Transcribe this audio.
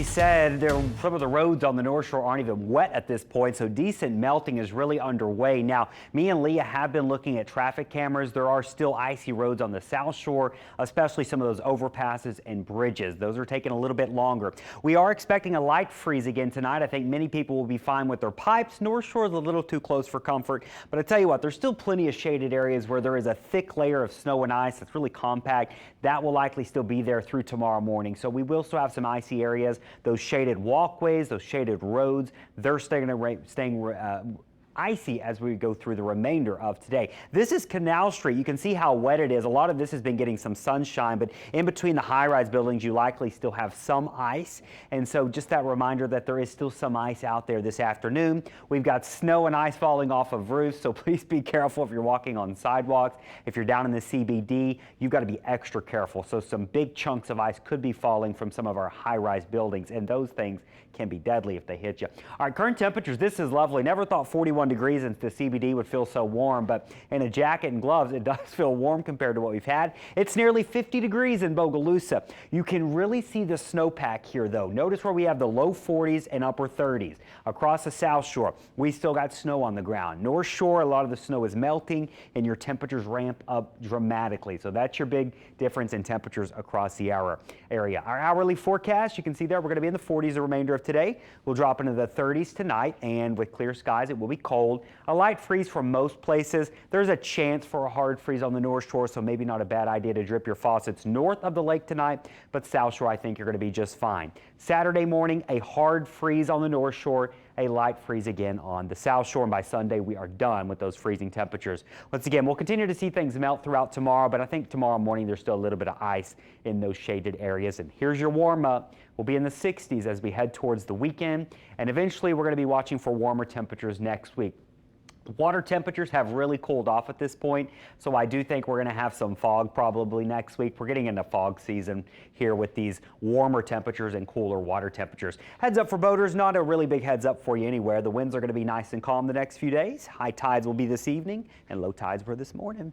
He said some of the roads on the North Shore aren't even wet at this point, so decent melting is really underway. Now, me and Leah have been looking at traffic cameras. There are still icy roads on the South Shore, especially some of those overpasses and bridges. Those are taking a little bit longer. We are expecting a light freeze again tonight. I think many people will be fine with their pipes. North Shore is a little too close for comfort, but I tell you what, there's still plenty of shaded areas where there is a thick layer of snow and ice that's really compact. That will likely still be there through tomorrow morning, so we will still have some icy areas. Those shaded walkways, those shaded roads, they're staying icy as we go through the remainder of today. This is Canal Street. You can see how wet it is. A lot of this has been getting some sunshine, but in between the high-rise buildings, you likely still have some ice. And so just that reminder that there is still some ice out there this afternoon. We've got snow and ice falling off of roofs, so please be careful if you're walking on sidewalks. If you're down in the CBD, you've got to be extra careful. So some big chunks of ice could be falling from some of our high-rise buildings, and those things can be deadly if they hit you. All right, current temperatures, this is lovely. Never thought 41 degrees in the CBD would feel so warm, but in a jacket and gloves, it does feel warm compared to what we've had. It's nearly 50 degrees in Bogalusa. You can really see the snowpack here, though. Notice where we have the low 40s and upper 30s. Across the South Shore, we still got snow on the ground. North Shore, a lot of the snow is melting, and your temperatures ramp up dramatically. So that's your big difference in temperatures across the area. Our hourly forecast, you can see there, we're going to be in the 40s the remainder of today. We'll drop into the 30s tonight, and with clear skies, it will be cold. A light freeze for most places. There's a chance for a hard freeze on the North Shore, so maybe not a bad idea to drip your faucets north of the lake tonight, but South Shore, I think you're going to be just fine. Saturday morning, a hard freeze on the North Shore, a light freeze again on the South Shore, and by Sunday, we are done with those freezing temperatures. Once again, we'll continue to see things melt throughout tomorrow, but I think tomorrow morning, there's still a little bit of ice in those shaded areas. And here's your warm up. We'll be in the 60s as we head towards the weekend, and eventually, we're going to be watching for warmer temperatures next week. Water temperatures have really cooled off at this point, so I do think we're going to have some fog probably next week. We're getting into fog season here with these warmer temperatures and cooler water temperatures. Heads up for boaters, not a really big heads up for you anywhere. The winds are going to be nice and calm the next few days. High tides will be this evening, and low tides were this morning.